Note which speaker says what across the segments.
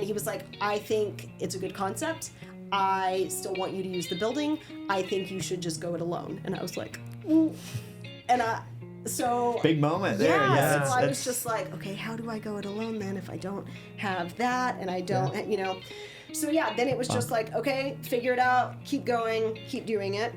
Speaker 1: he was like, I think it's a good concept. I still want you to use the building. I think you should just go it alone. And I was like, ooh. And so
Speaker 2: big moment there.
Speaker 1: Yeah, so I was just like, okay, how do I go it alone then if I don't have that and I don't, you know? So yeah, then it was just like, okay, figure it out, keep going, keep doing it.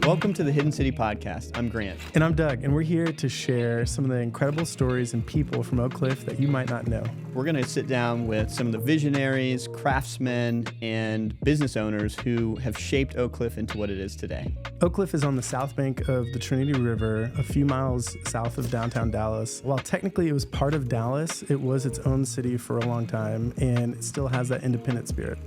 Speaker 2: Welcome to the Hidden City Podcast. I'm Grant.
Speaker 3: And I'm Doug, and we're here to share some of the incredible stories and people from Oak Cliff that you might not know.
Speaker 2: We're going to sit down with some of the visionaries, craftsmen, and business owners who have shaped Oak Cliff into what it is today.
Speaker 3: Oak Cliff is on the south bank of the Trinity River, a few miles south of downtown Dallas. While technically it was part of Dallas, it was its own city for a long time, and it still has that independent spirit.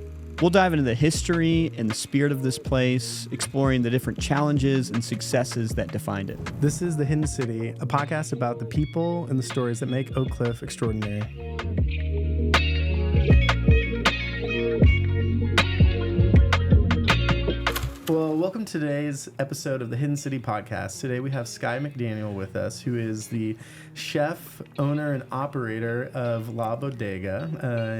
Speaker 2: We'll dive into the history and the spirit of this place, exploring the different challenges and successes that defined it.
Speaker 3: This is The Hidden City, a podcast about the people and the stories that make Oak Cliff extraordinary. Well, welcome to today's episode of the Hidden City Podcast. Today we have Skye McDaniel with us, who is the chef, owner, and operator of La Bodega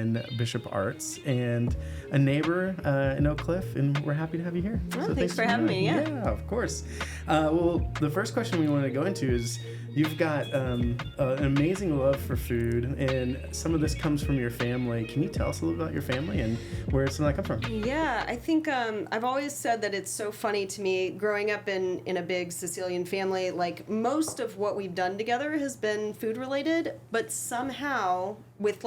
Speaker 3: in Bishop Arts, and a neighbor in Oak Cliff, and we're happy to have you here.
Speaker 1: Well, so thanks for having me. Yeah,
Speaker 3: of course. Well, the first question we want to go into is, you've got an amazing love for food, and some of this comes from your family. Can you tell us a little about your family and where some of that comes from?
Speaker 1: Yeah, I think I've always said that it's so funny to me, growing up in a big Sicilian family, like most of what we've done together has been food related, but somehow with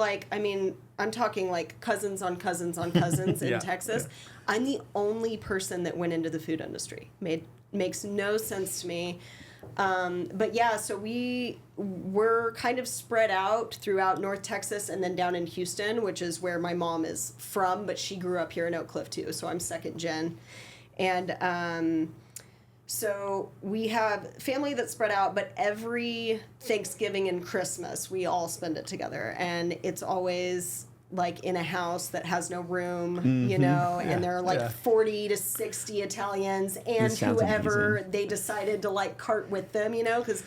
Speaker 1: I'm talking like cousins on cousins on cousins in Texas. Yeah. I'm the only person that went into the food industry. Makes no sense to me. But yeah, so we were kind of spread out throughout North Texas and then down in Houston, which is where my mom is from, but she grew up here in Oak Cliff too, so I'm second gen. And so we have family that's spread out, but every Thanksgiving and Christmas, we all spend it together. And it's always like in a house that has no room, you know, and there are like 40 to 60 Italians and whoever amazing. They decided to like cart with them, you know, because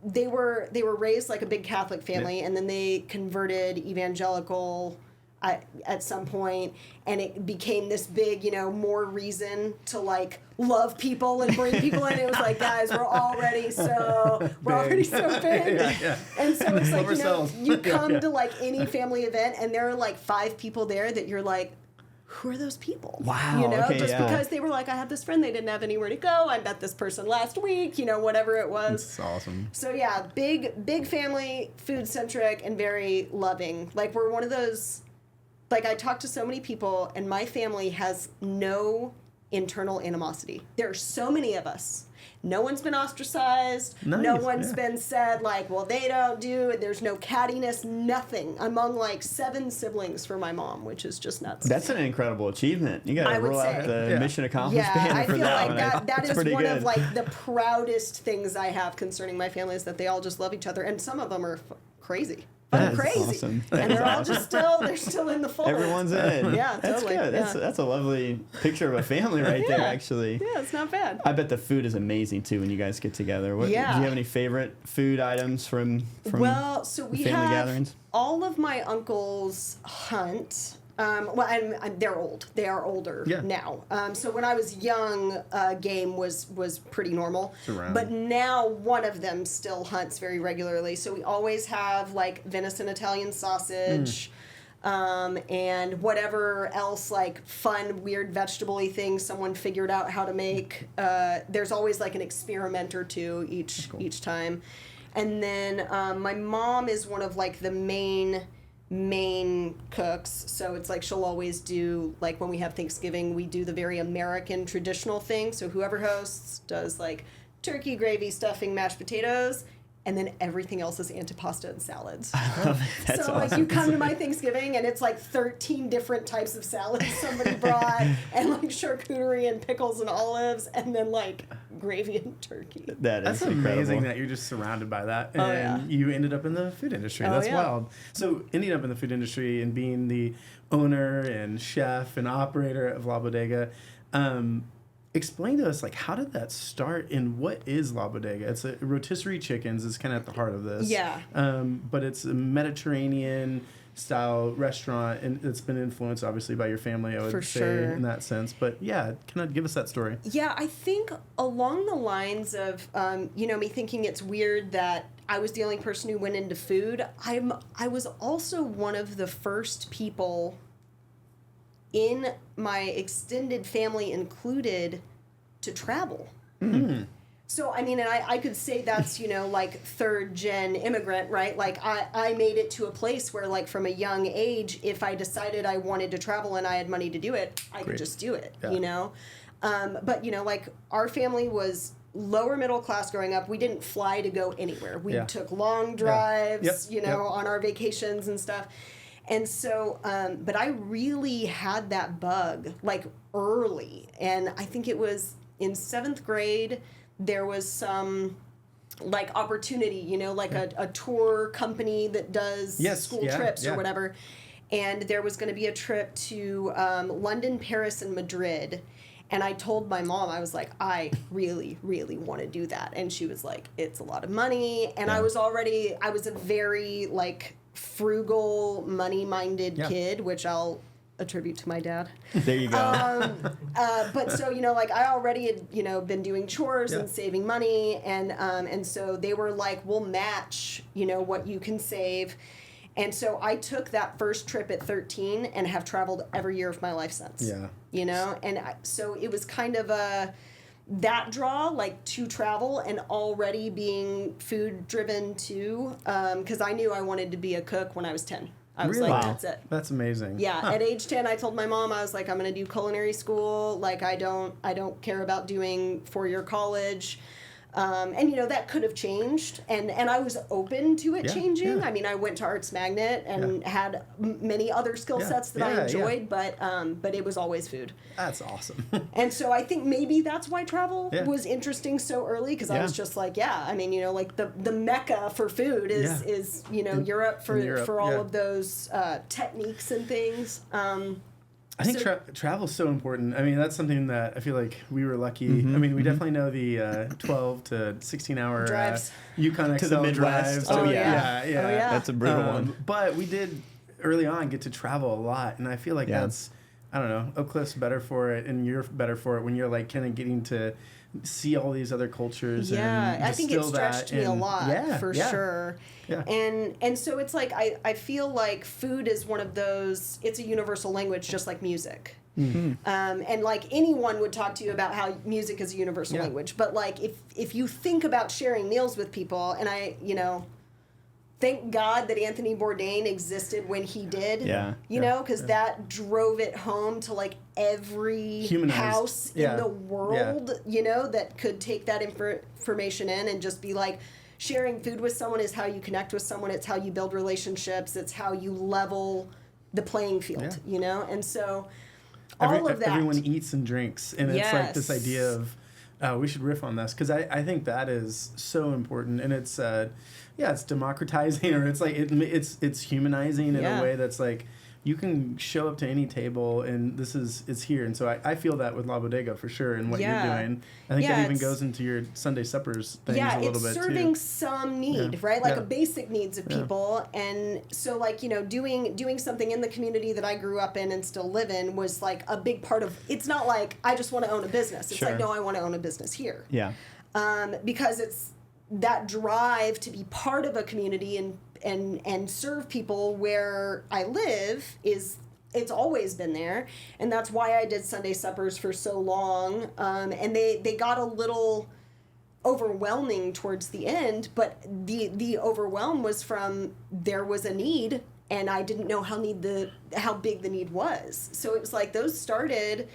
Speaker 1: they were raised like a big Catholic family, and then they converted evangelical at some point, and it became this big, you know, more reason to like love people and bring people in. It was like, guys, we're already so big. And so it's like, you know, you come to like any family event and there are like 5 people there that you're like, who are those people?
Speaker 2: Wow.
Speaker 1: You know, because they were like, I have this friend, they didn't have anywhere to go. I met this person last week, you know, whatever it was.
Speaker 3: That's awesome.
Speaker 1: So yeah, big family, food-centric, and very loving. Like, we're one of those, like, I talk to so many people, and my family has no internal animosity. There are so many of us. No one's been ostracized. Nice. No one's been said, like, well, they don't do it. There's no cattiness, nothing. Among, like, 7 siblings for my mom, which is just nuts.
Speaker 2: That's an incredible achievement. You got to roll out the mission accomplished banner for that.
Speaker 1: Yeah, I feel like that is one
Speaker 2: good.
Speaker 1: of, like, the proudest things I have concerning my family, is that they all just love each other. And some of them are crazy.
Speaker 2: That's
Speaker 1: crazy.
Speaker 2: Awesome.
Speaker 1: And they're all just they're still in the fold.
Speaker 2: Everyone's in.
Speaker 1: Yeah,
Speaker 2: that's
Speaker 1: totally.
Speaker 2: good. That's a lovely picture of a family right there, actually.
Speaker 1: Yeah, it's not bad.
Speaker 2: I bet the food is amazing too when you guys get together. Do you have any favorite food items from
Speaker 1: so we
Speaker 2: family
Speaker 1: have
Speaker 2: gatherings?
Speaker 1: All of my uncles hunt. They're old. They are older now. So when I was young, game was pretty normal. But now one of them still hunts very regularly. So we always have like venison Italian sausage, and whatever else like fun, weird vegetable-y things someone figured out how to make. There's always like an experiment or two each time. And then my mom is one of like the main cooks, so it's like she'll always do, like when we have Thanksgiving, we do the very American traditional thing, so whoever hosts does like turkey, gravy, stuffing, mashed potatoes, and then everything else is antipasta and salads.
Speaker 2: That's
Speaker 1: so
Speaker 2: awesome.
Speaker 1: Like you come to my Thanksgiving and it's like 13 different types of salads somebody brought, and like charcuterie and pickles and olives, and then like gravy and turkey.
Speaker 3: That's amazing that you're just surrounded by that, and you ended up in the food industry. That's wild. So ending up in the food industry and being the owner and chef and operator of La Bodega, explain to us, like, how did that start and what is La Bodega? It's a rotisserie chickens is kind of at the heart of this.
Speaker 1: Yeah.
Speaker 3: But it's a Mediterranean style restaurant, and it's been influenced obviously by your family, I would say, in that sense. But yeah, kind of give us that story.
Speaker 1: Yeah, I think along the lines of, me thinking it's weird that I was the only person who went into food. I was also one of the first people in my extended family included to travel.
Speaker 3: Mm-hmm.
Speaker 1: So, I mean, and I could say that's, like third gen immigrant, right? Like I made it to a place where, like, from a young age, if I decided I wanted to travel and I had money to do it, I could just do it, But, like, our family was lower middle class growing up. We didn't fly to go anywhere. We took long drives, on our vacations and stuff. And so, but I really had that bug, like, early. And I think it was in 7th grade, there was some, like, opportunity, like a tour company that does school trips or whatever. And there was going to be a trip to London, Paris, and Madrid. And I told my mom, I was like, I really, really want to do that. And she was like, it's a lot of money. And I was a very, like, frugal, money-minded kid, which I'll attribute to my dad.
Speaker 2: There you go.
Speaker 1: But so, like, I already had, been doing chores and saving money. And so they were like, we'll match, what you can save. And so I took that first trip at 13 and have traveled every year of my life since. Yeah. And so it was kind of that draw, like, to travel and already being food driven too, because I knew I wanted to be a cook when I was 10. I was like, that's it.
Speaker 3: That's amazing.
Speaker 1: Yeah. At age 10, I told my mom, I was like, I'm going to do culinary school. Like, I don't care about doing 4-year college. And, that could have changed. And I was open to it changing. I mean, I went to Arts Magnet and had many other skill sets that I enjoyed, but it was always food.
Speaker 3: That's awesome.
Speaker 1: And so I think maybe that's why travel was interesting so early, because I was just like, I mean, like the mecca for food is Europe for all of those techniques and things.
Speaker 3: I think travel is so important. I mean, that's something that I feel like we were lucky. I mean, we definitely know the 12 to 16-hour
Speaker 1: drives
Speaker 3: Yukon
Speaker 2: to
Speaker 3: XL
Speaker 2: the Midwest.
Speaker 3: drives.
Speaker 2: Oh,
Speaker 3: yeah.
Speaker 2: That's a brutal one.
Speaker 3: But we did early on get to travel a lot, and I feel like that's, I don't know, Oak Cliff's better for it, and you're better for it when you're, like, kind of getting to see all these other cultures. And
Speaker 1: I think it stretched me a lot, for sure.
Speaker 3: Yeah.
Speaker 1: And so it's like, I feel like food is one of those, it's a universal language, just like music. Mm-hmm. And, like, anyone would talk to you about how music is a universal language. But, like, if you think about sharing meals with people, and thank God that Anthony Bourdain existed when he did, because that drove it home to, like, every house in the world, that could take that information in and just be like, sharing food with someone is how you connect with someone. It's how you build relationships. It's how you level the playing field, And so all of that.
Speaker 3: Everyone eats and drinks. And it's like this idea of, we should riff on this, because I think that is so important. And it's, it's democratizing, or it's like, it's humanizing in a way that's like, you can show up to any table and it's here. And so I feel that with La Bodega for sure, and what you're doing. I think that even goes into your Sunday suppers things a little bit too.
Speaker 1: Yeah, it's serving some need, right? Like a basic needs of people. And so, like, doing something in the community that I grew up in and still live in was like a big part of, it's not like I just want to own a business. It's like, no, I want to own a business here. Yeah. Because it's that drive to be part of a community and serve people where I live it's always been there, and that's why I did Sunday suppers for so long. And they got a little overwhelming towards the end, but the overwhelm was from there was a need, and I didn't know how big the need was. So it was like those started.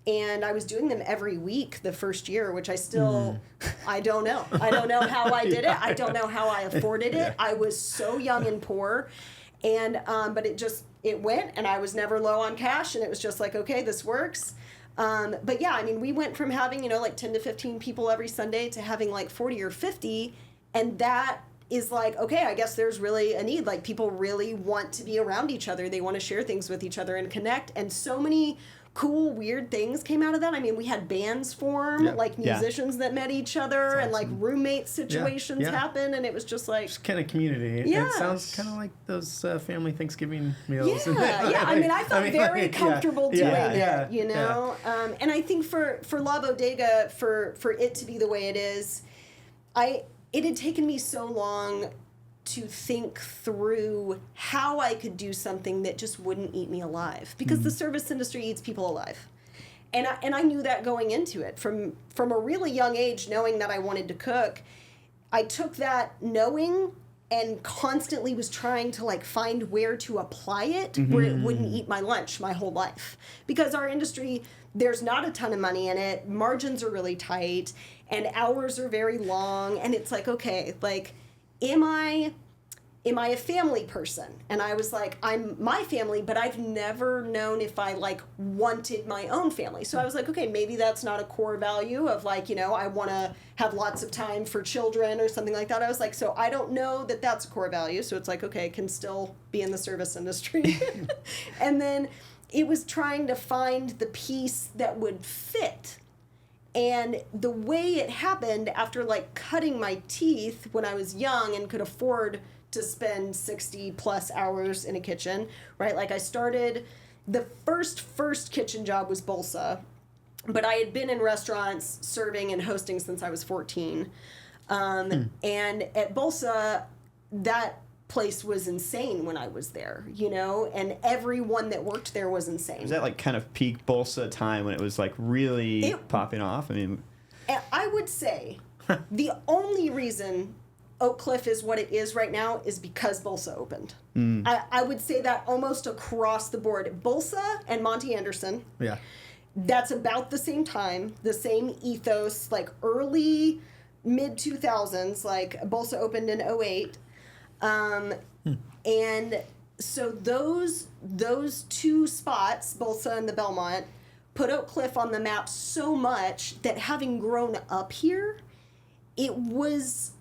Speaker 1: And I was doing them every week the first year, which I still, I don't know. I don't know how I did it. I don't know how I afforded it. I was so young and poor. And, but it went, and I was never low on cash. And it was just like, okay, this works. But yeah, I mean, we went from having, like 10 to 15 people every Sunday to having like 40 or 50. And that is like, okay, I guess there's really a need. Like, people really want to be around each other. They want to share things with each other and connect. And so many cool, weird things came out of that. I mean, we had bands form, like musicians that met each other, and like roommate situations happen, and it was just like...
Speaker 3: Just kind of community.
Speaker 1: Yeah.
Speaker 3: It sounds kind of like those family Thanksgiving meals.
Speaker 1: Yeah. I mean, I felt very comfortable doing it, you know?
Speaker 3: Yeah.
Speaker 1: And I think for La Bodega, for it to be the way it is, it had taken me so long to think through how I could do something that just wouldn't eat me alive, because the service industry eats people alive. And I knew that going into it from a really young age, knowing that I wanted to cook. I took that knowing and constantly was trying to like find where to apply it where it wouldn't eat my lunch my whole life, because our industry, there's not a ton of money in it, margins are really tight, and hours are very long, and it's like, okay, like, am I a family person? And I was like, I'm my family, but I've never known if I like wanted my own family. So I was like, okay, maybe that's not a core value of like, you know, I want to have lots of time for children or something like that. I was like, so I don't know that that's a core value. So it's like, okay, can still be in the service industry. And then it was trying to find the piece that would fit. And the way it happened, after like cutting my teeth when I was young and could afford to spend 60 plus hours in a kitchen, right? Like, I started, the first kitchen job was Bolsa, but I had been in restaurants serving and hosting since I was 14. And at Bolsa, that place was insane when I was there, you know, and everyone that worked there was insane.
Speaker 2: Was that like kind of peak Bolsa time when it was like really popping off? I mean,
Speaker 1: I would say the only reason Oak Cliff is what it is right now is because Bolsa opened. I would say that almost across the board. Bolsa and Monty Anderson. Yeah. That's about the same time, the same ethos, like early, mid 2000s, like Bolsa opened in 08. And so those two spots, Bolsa and the Belmont, put Oak Cliff on the map so much that having grown up here, it was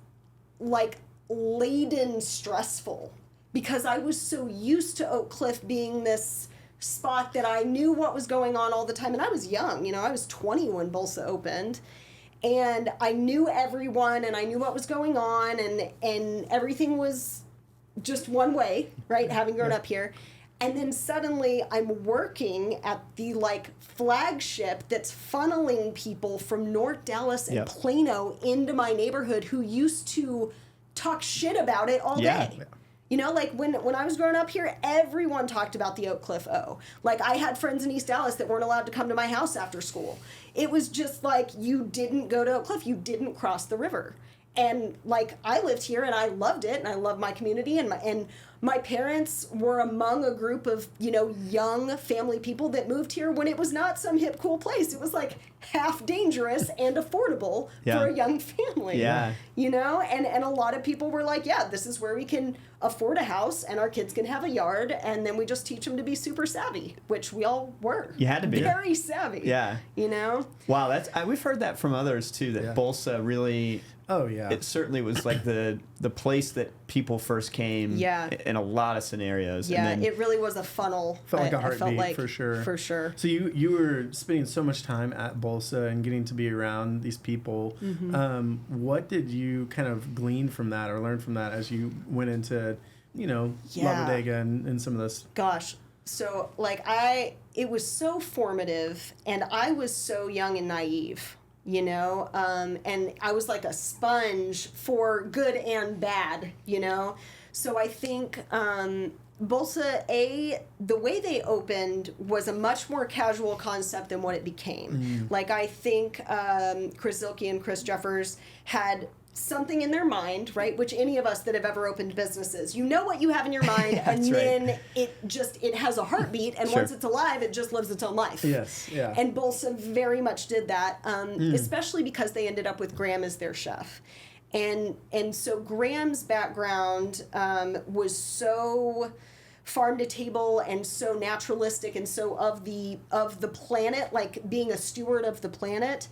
Speaker 1: like laden stressful, because I was so used to Oak Cliff being this spot that I knew what was going on all the time. And I was young, you know, I was 20 when Bolsa opened. And I knew everyone, and I knew what was going on, and everything was just one way, right, having grown up here. And then suddenly I'm working at the, like, flagship that's funneling people from North Dallas and Plano into my neighborhood who used to talk shit about it all day. You know, like, when I was growing up here, everyone talked about the Oak Cliff O. Like, I had friends in East Dallas that weren't allowed to come to my house after school. It was just like, you didn't go to Oak Cliff. You didn't cross the river. And, like, I lived here, and I loved it, and I loved my community, and my parents were among a group of, you know, young family people that moved here when it was not some hip, cool place. It was, like, half dangerous and affordable for a young family. Yeah. You know? And a lot of people were like, yeah, this is where we can afford a house, and our kids can have a yard, and then we just teach them to be super savvy, which we all were.
Speaker 2: You had to be.
Speaker 1: Very savvy. Yeah. You know?
Speaker 2: Wow, we've heard that from others, too, that Bolsa really...
Speaker 3: Oh, yeah.
Speaker 2: It certainly was like the place that people first came in a lot of scenarios.
Speaker 1: Yeah,
Speaker 2: and then,
Speaker 1: it really was a funnel.
Speaker 3: Felt like a heartbeat, for sure.
Speaker 1: For sure.
Speaker 3: So you were spending so much time at Bolsa and getting to be around these people. What did you kind of glean from that or learn from that as you went into, you know, La Bodega and some of this?
Speaker 1: Gosh. So, like, it was so formative, and I was so young and naive. You know, and I was like a sponge for good and bad, you know. So I think Bolsa, the way they opened was a much more casual concept than what it became. Like, I think Chris Zilke and Chris Jeffers had something in their mind, right? Which any of us that have ever opened businesses, you know what you have in your mind, and then it has a heartbeat, and once it's alive, it just lives its own life.
Speaker 3: Yes, yeah.
Speaker 1: And Bolsa very much did that, especially because they ended up with Graham as their chef. And so Graham's background was so farm to table and so naturalistic and so of the planet, like being a steward of the planet.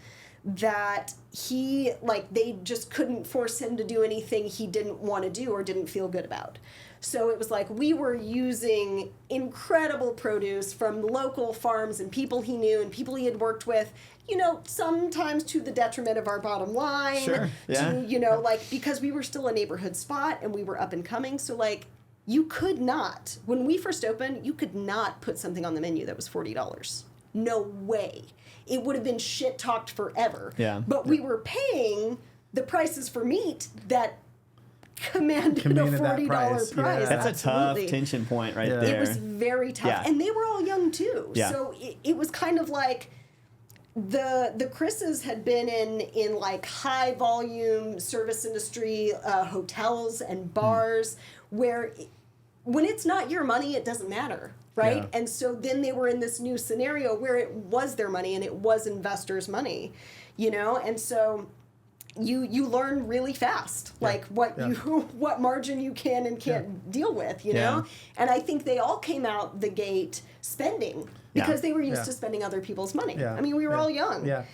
Speaker 1: that he, like, they just couldn't force him to do anything he didn't want to do or didn't feel good about. So it was like we were using incredible produce from local farms and people he knew and people he had worked with, you know, sometimes to the detriment of our bottom line.
Speaker 2: Sure. Yeah.
Speaker 1: To, you know, like, because we were still a neighborhood spot and we were up and coming. So, like, you could not, when we first opened, you could not put something on the menu that was $40. No way. It would have been shit talked forever.
Speaker 2: Yeah.
Speaker 1: But we were paying the prices for meat that commanded a $40
Speaker 3: price.
Speaker 1: price.
Speaker 3: Yeah.
Speaker 2: That's
Speaker 1: Absolutely.
Speaker 2: a tough tension point right
Speaker 3: Yeah.
Speaker 2: there.
Speaker 1: It was very tough.
Speaker 2: Yeah.
Speaker 1: And they were all young too.
Speaker 2: Yeah.
Speaker 1: So it was kind of like the Chris's had been in like high volume service industry, hotels and bars where when it's not your money, it doesn't matter. Right.
Speaker 3: Yeah.
Speaker 1: And so then they were in this new scenario where it was their money and it was investors' money, you know? And so you learn really fast, like what margin you can and can't deal with, you know? And I think they all came out the gate spending because they were used to spending other people's money.
Speaker 3: Yeah.
Speaker 1: I mean, we were all young.
Speaker 3: Yeah.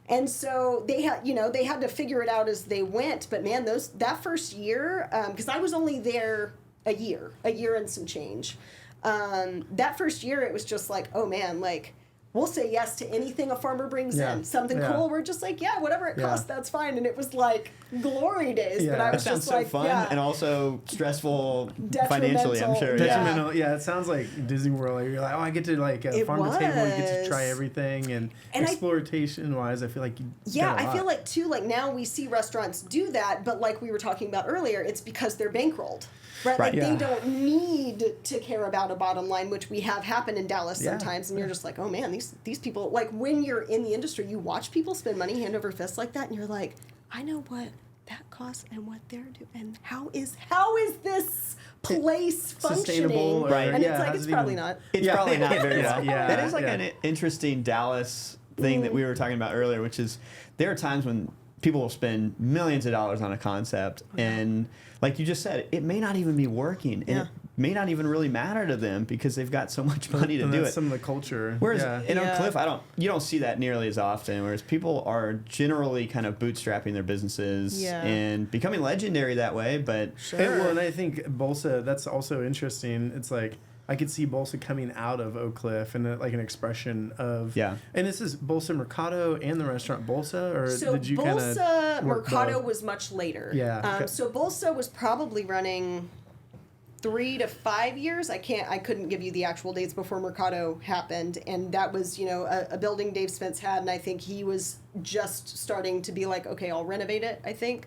Speaker 1: And so they had, you know, they had to figure it out as they went. But man, that first year, because I was only there a year and some change. That first year, it was just like, oh man, like, we'll say yes to anything a farmer brings in. Something cool, we're just like, yeah, whatever it costs, that's fine. And it was like glory days. But I
Speaker 2: That
Speaker 1: was
Speaker 2: sounds
Speaker 1: just
Speaker 2: so
Speaker 1: like,
Speaker 2: fun and also stressful
Speaker 1: Detrimental.
Speaker 2: financially, I'm sure.
Speaker 3: Detrimental. Yeah, it sounds like Disney World. Like, you're like, oh, I get to like farm to table. You get to try everything, and exploitation wise, I feel like you.
Speaker 1: I feel like too. Like now we see restaurants do that, but like we were talking about earlier, it's because they're bankrolled. Right, like they don't need to care about a bottom line, which we have happened in Dallas sometimes, and you're just like, oh man, these people, like when you're in the industry, you watch people spend money hand over fist like that, and you're like, I know what that costs and what they're doing, and how is this place functioning?
Speaker 3: Right.
Speaker 1: And it's like, it's probably not.
Speaker 2: It's probably not very well.
Speaker 3: Yeah,
Speaker 2: that is like an interesting Dallas thing that we were talking about earlier, which is there are times when people will spend millions of dollars on a concept and like you just said, it may not even be working and it may not even really matter to them because they've got so much money to do it.
Speaker 3: Some of the culture.
Speaker 2: Whereas in Oak Cliff, you don't see that nearly as often, whereas people are generally kind of bootstrapping their businesses and becoming legendary that way, but
Speaker 3: And I think Bolsa, that's also interesting. It's like I could see Bolsa coming out of Oak Cliff and like an expression of And this is Bolsa Mercado and the restaurant Bolsa, or
Speaker 1: so
Speaker 3: did you
Speaker 1: Bolsa Mercado was much later.
Speaker 3: Yeah.
Speaker 1: So Bolsa was probably running 3 to 5 years. I couldn't give you the actual dates before Mercado happened, and that was, you know, a building Dave Spence had, and I think he was just starting to be like, okay, I'll renovate it, I think.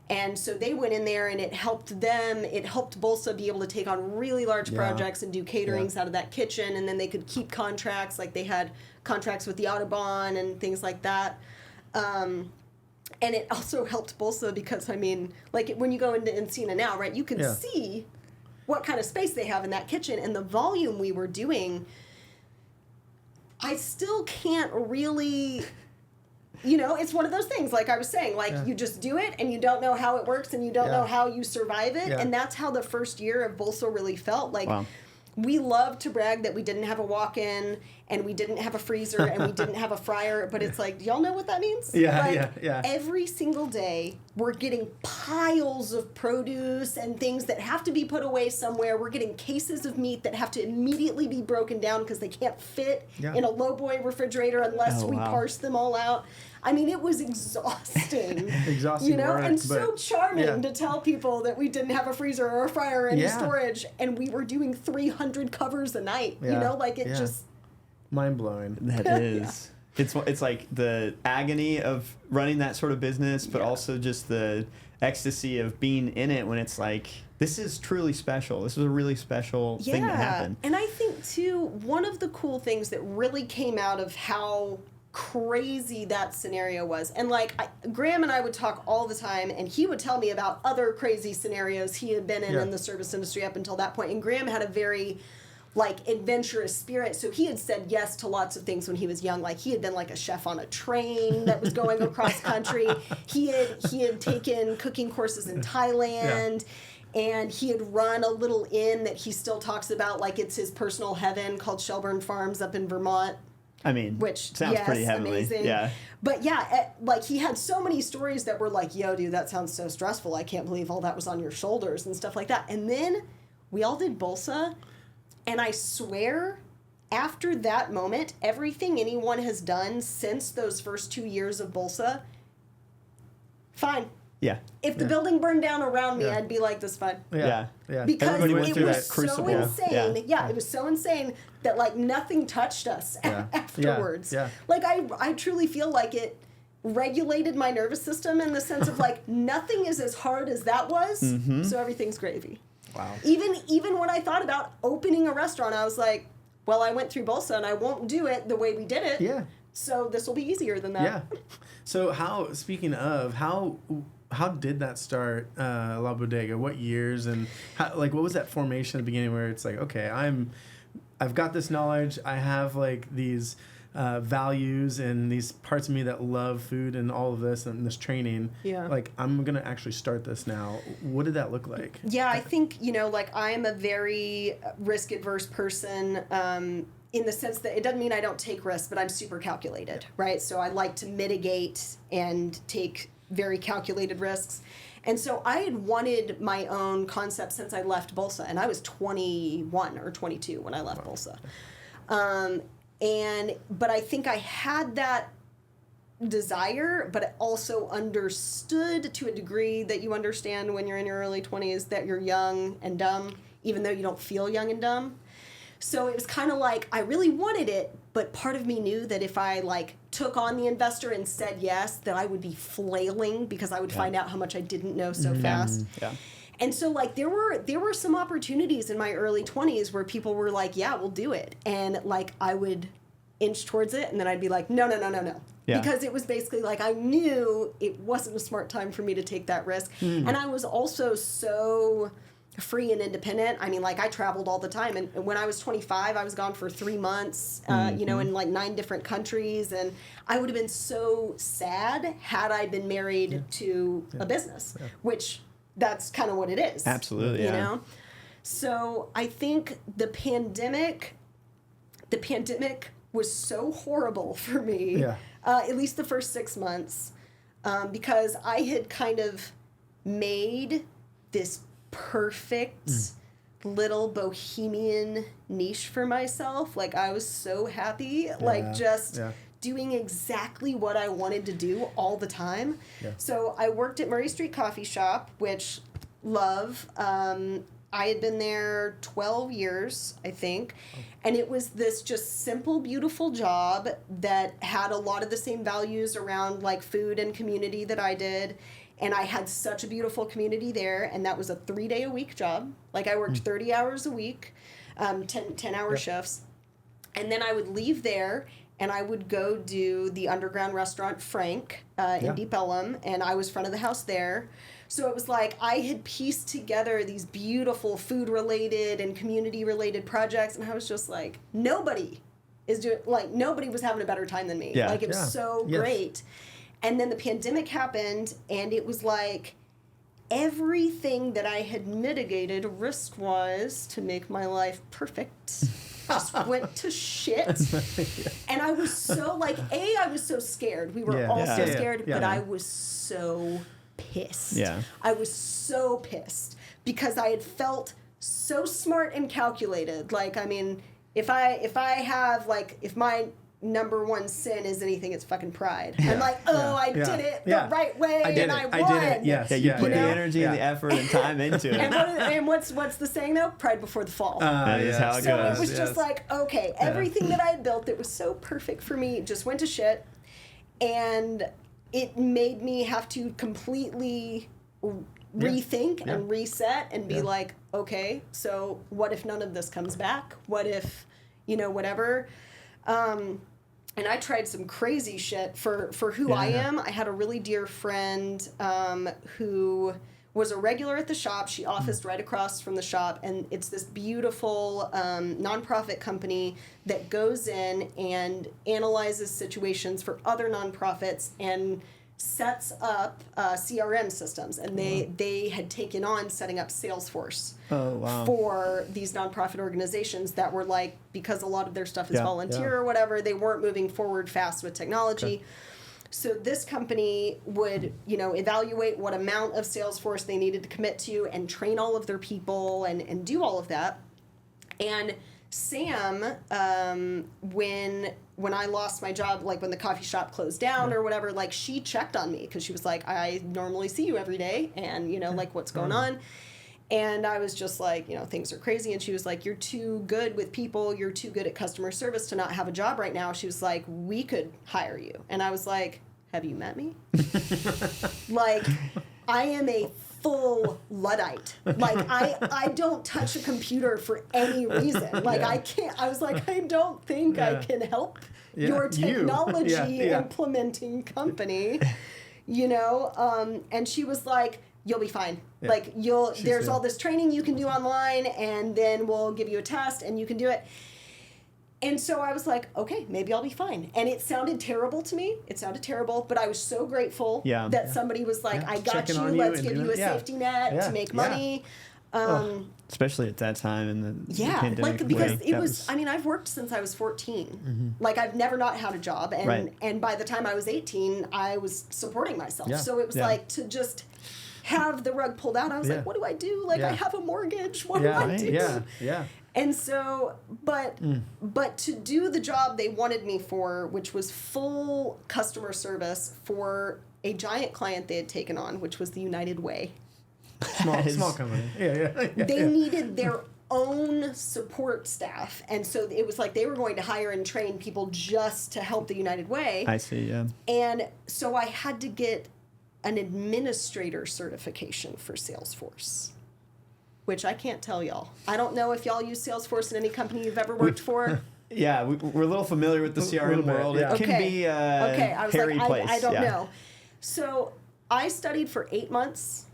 Speaker 1: And so they went in there, and it helped Bolsa be able to take on really large projects and do caterings out of that kitchen, and then they could keep contracts, like they had contracts with the Audubon and things like that. And it also helped Bolsa because, I mean, like when you go into Encina now, right, you can see what kind of space they have in that kitchen, and the volume we were doing, I still can't really... You know, it's one of those things, like I was saying, like you just do it and you don't know how it works and you don't know how you survive it. And that's how the first year of Bolsa really felt. Like we love to brag that we didn't have a walk-in and we didn't have a freezer and we didn't have a fryer. But it's like, do y'all know what that means?
Speaker 3: Yeah.
Speaker 1: Every single day we're getting piles of produce and things that have to be put away somewhere. We're getting cases of meat that have to immediately be broken down because they can't fit in a lowboy refrigerator unless we parse them all out. I mean, it was exhausting.
Speaker 3: Exhausting work,
Speaker 1: and so charming to tell people that we didn't have a freezer or a fryer or any storage, and we were doing 300 covers a night. You know, like it just...
Speaker 3: Mind-blowing.
Speaker 2: That is. It's like the agony of running that sort of business, but also just the ecstasy of being in it when it's like, this is truly special. This is a really special thing that happened.
Speaker 1: And I think, too, one of the cool things that really came out of how crazy that scenario was, and like Graham and I would talk all the time, and he would tell me about other crazy scenarios he had been in the service industry up until that point. And Graham had a very like adventurous spirit, so he had said yes to lots of things when he was young. Like he had been like a chef on a train that was going across country. He had taken cooking courses in Thailand. And he had run a little inn that he still talks about like it's his personal heaven called Shelburne Farms up in Vermont.
Speaker 2: I mean,
Speaker 1: which
Speaker 2: sounds pretty heavenly.
Speaker 1: amazing.
Speaker 2: Yeah.
Speaker 1: But yeah, like he had so many stories that were like, yo, dude, that sounds so stressful. I can't believe all that was on your shoulders and stuff like that. And then we all did Bolsa, and I swear, after that moment, everything anyone has done since those first 2 years of Bolsa, fine.
Speaker 2: Yeah.
Speaker 1: If the building burned down around me,
Speaker 3: Yeah.
Speaker 1: I'd be like, this is fine.
Speaker 3: Yeah.
Speaker 1: Because
Speaker 2: Everybody went
Speaker 1: it
Speaker 2: through
Speaker 1: was
Speaker 2: that
Speaker 1: so
Speaker 2: crucible.
Speaker 1: insane.
Speaker 2: Yeah.
Speaker 1: It was so insane that like nothing touched us afterwards.
Speaker 3: Yeah.
Speaker 1: Like I truly feel like it regulated my nervous system in the sense of like nothing is as hard as that was, so everything's gravy.
Speaker 3: Wow.
Speaker 1: Even when I thought about opening a restaurant, I was like, well, I went through Bolsa and I won't do it the way we did it.
Speaker 3: Yeah.
Speaker 1: So this will be easier than that.
Speaker 3: Yeah. So speaking of, how did that start, La Bodega? What years and what was that formation at the beginning where it's like, okay, I've got this knowledge, I have like these values and these parts of me that love food and all of this and this training.
Speaker 1: Yeah.
Speaker 3: Like I'm gonna actually start this now. What did that look like?
Speaker 1: Yeah, I think, like I'm a very risk adverse person, in the sense that it doesn't mean I don't take risks, but I'm super calculated, right? So I like to mitigate and take very calculated risks. And so I had wanted my own concept since I left Bolsa, and I was 21 or 22 when I left Bolsa. But I think I had that desire, but I also understood to a degree that you understand when you're in your early 20s that you're young and dumb, even though you don't feel young and dumb. So it was kind of like I really wanted it, but part of me knew that if I like took on the investor and said yes, that I would be flailing because I would find out how much I didn't know so fast.
Speaker 2: Yeah.
Speaker 1: And so like there were some opportunities in my early 20s where people were like, yeah, we'll do it. And like I would inch towards it and then I'd be like, no.
Speaker 2: Yeah.
Speaker 1: Because it was basically like I knew it wasn't a smart time for me to take that risk. And I was also so free and independent. I mean, like I traveled all the time, and when I was 25, I was gone for 3 months, in like 9 different countries, and I would have been so sad had I been married to a business, which that's kind of what it is.
Speaker 2: Absolutely,
Speaker 1: you know. So I think the pandemic was so horrible for me. At least the first 6 months, because I had kind of made this perfect little bohemian niche for myself. Like I was so happy, doing exactly what I wanted to do all the time. So I worked at Murray Street Coffee Shop, which love. I had been there 12 years, I think, and it was this just simple, beautiful job that had a lot of the same values around like food and community that I did. And I had such a beautiful community there, and that was a 3-day-a-week job. Like, I worked 30 hours a week, 10-hour shifts. And then I would leave there, and I would go do the underground restaurant Frank in Deep Ellum, and I was front of the house there. So it was like I had pieced together these beautiful food-related and community-related projects, and I was just like, nobody was having a better time than me.
Speaker 2: Yeah.
Speaker 1: Like, it was so great. And then the pandemic happened, and it was like everything that I had mitigated risk-wise to make my life perfect just went to shit. And I was so like, I was so scared. We were all so scared, but I was so pissed. Yeah. I was so pissed because I had felt so smart and calculated. Like, I mean, if my number one sin is anything, it's fucking pride. I'm like, I did it the right way, I won.
Speaker 3: I did it. Yes.
Speaker 2: You put the energy and the effort and time into it.
Speaker 1: And what's the saying though? Pride before the fall.
Speaker 2: That is how it
Speaker 1: so
Speaker 2: goes.
Speaker 1: it was just like, okay, everything that I had built that was so perfect for me just went to shit, and it made me have to completely rethink and reset and be like, okay, so what if none of this comes back? What if, whatever? And I tried some crazy shit for who I am. I had a really dear friend who was a regular at the shop. She officed right across from the shop, and it's this beautiful nonprofit company that goes in and analyzes situations for other nonprofits and sets up CRM systems, and they had taken on setting up Salesforce for these nonprofit organizations that were like, because a lot of their stuff is volunteer or whatever, they weren't moving forward fast with technology. Okay. So this company would, evaluate what amount of Salesforce they needed to commit to and train all of their people and do all of that. And Sam, when I lost my job, like when the coffee shop closed down or whatever, like she checked on me because she was like, I normally see you every day and, like what's going on. And I was just like, things are crazy. And she was like, you're too good with people. You're too good at customer service to not have a job right now. She was like, we could hire you. And I was like, have you met me? Like, I am a full Luddite. Like, I don't touch a computer for any reason. Like, I can't. I was like, I don't think I can help your technology implementing company, and she was like, you'll be fine. Yeah. Like, there's all this training you can do online, and then we'll give you a test, and you can do it. And so I was like, okay, maybe I'll be fine. And it sounded terrible to me. It sounded terrible, but I was so grateful that somebody was like, I got you, let's give you a safety net to make money.
Speaker 2: Especially at that time in the pandemic.
Speaker 1: Like, because it was, I've worked since I was 14. Mm-hmm. Like, I've never not had a job. And, and by the time I was 18, I was supporting myself. Yeah. So it was like to just have the rug pulled out. I was like, what do I do? Like, I have a mortgage. What do I do? Yeah. And so, but to do the job they wanted me for, which was full customer service for a giant client they had taken on, which was the United Way.
Speaker 3: Small company.
Speaker 1: They needed their own support staff. And so it was like they were going to hire and train people just to help the United Way.
Speaker 2: I see, yeah.
Speaker 1: And so I had to get an administrator certification for Salesforce, which I can't tell y'all. I don't know if y'all use Salesforce in any company you've ever worked for.
Speaker 2: Yeah, we're a little familiar with the CRM world. It can be a hairy place.
Speaker 1: I don't know. So I studied for 8 months,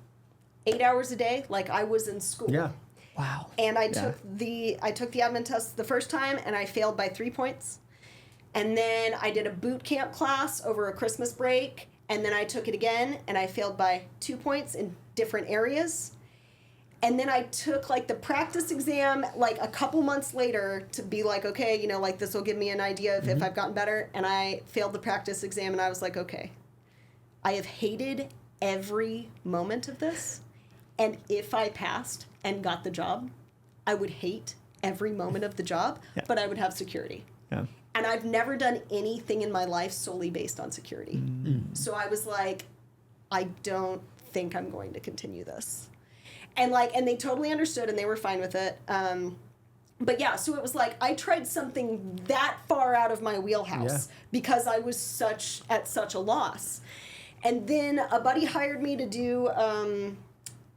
Speaker 1: 8 hours a day, like I was in school.
Speaker 3: Yeah.
Speaker 2: Wow.
Speaker 1: And I took the admin test the first time, and I failed by 3 points. And then I did a boot camp class over a Christmas break, and then I took it again, and I failed by 2 points in different areas. And then I took, like, the practice exam, like, a couple months later to be like, okay, like, this will give me an idea of if I've gotten better. And I failed the practice exam, and I was like, okay, I have hated every moment of this. And if I passed and got the job, I would hate every moment of the job, but I would have security. Yeah. And I've never done anything in my life solely based on security. Mm-hmm. So I was like, I don't think I'm going to continue this. And they totally understood and they were fine with it. But yeah, so it was like I tried something that far out of my wheelhouse because I was at such a loss. And then a buddy hired me to do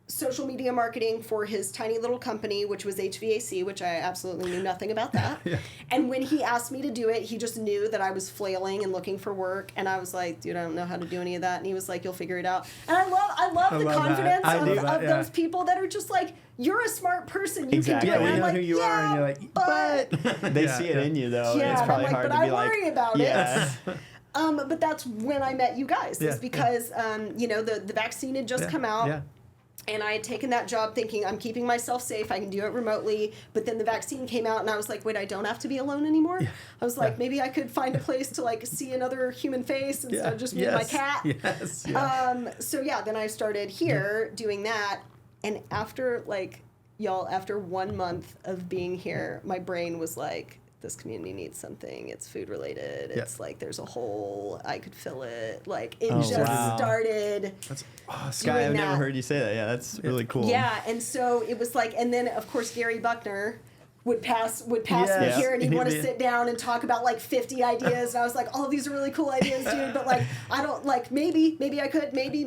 Speaker 1: social media marketing for his tiny little company, which was HVAC, which I absolutely knew nothing about that. And when he asked me to do it, he just knew that I was flailing and looking for work. And I was like, dude, I don't know how to do any of that. And he was like, you'll figure it out. And I love the confidence of those people that are just like, you're a smart person. You can do it.
Speaker 3: Yeah, you know
Speaker 1: like,
Speaker 3: who you are, and you're like,
Speaker 2: but they see it in you, though.
Speaker 1: Yeah,
Speaker 2: it's probably hard to be like,
Speaker 1: worry about it. But that's when I met you guys. Is because the vaccine had just come out. And I had taken that job thinking, I'm keeping myself safe. I can do it remotely. But then the vaccine came out, and I was like, wait, I don't have to be alone anymore? I was like, maybe I could find a place to, like, see another human face instead of just me and my cat. So, then I started here doing that. And after, after 1 month of being here, my brain was like, this community needs something. It's food related. It's like there's a hole. I could fill it. Like it started.
Speaker 2: That's Skye, I've never heard you say that. Yeah, that's really cool.
Speaker 1: Yeah, and so it was like, and then of course Gary Buckner would pass me here, and he'd want to sit down and talk about like 50 ideas, and I was like, oh, these are really cool ideas, dude, but like I don't like maybe I could maybe.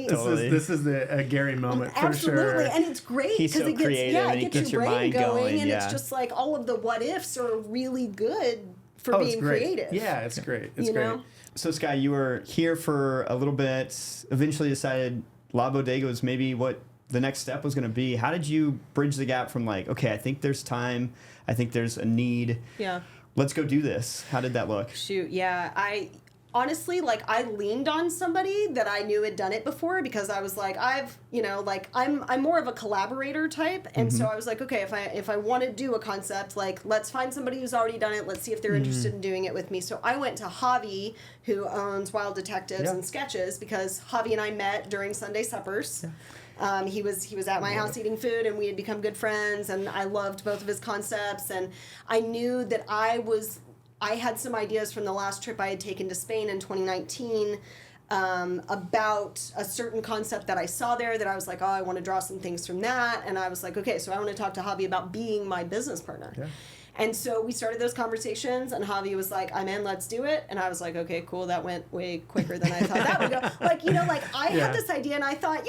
Speaker 2: Totally.
Speaker 3: This is a Gary moment for sure.
Speaker 1: Absolutely, and it's great because it gets your brain going, and it's just like all of the what ifs are really good for being creative.
Speaker 3: Yeah, it's great. It's great.
Speaker 2: So Skye, you were here for a little bit. Eventually decided La Bodega was maybe what the next step was going to be. How did you bridge the gap from like, okay, I think there's time, I think there's a need, let's go do this? How did that look?
Speaker 1: Shoot, yeah, honestly, like, I leaned on somebody that I knew had done it before, because I was like, I'm more of a collaborator type, and so I was like, okay, if I want to do a concept, like, let's find somebody who's already done it. Let's see if they're interested in doing it with me. So I went to Javi, who owns Wild Detectives and Sketches, because Javi and I met during Sunday suppers. Yeah. He was at my house eating food, and we had become good friends, and I loved both of his concepts, and I knew that I had some ideas from the last trip I had taken to Spain in 2019 about a certain concept that I saw there that I was like, oh, I want to draw some things from that. And I was like, okay, so I want to talk to Javi about being my business partner. Yeah. And so we started those conversations, and Javi was like, I'm in, let's do it. And I was like, okay, cool. That went way quicker than I thought that would go. Like, I had this idea, and I thought,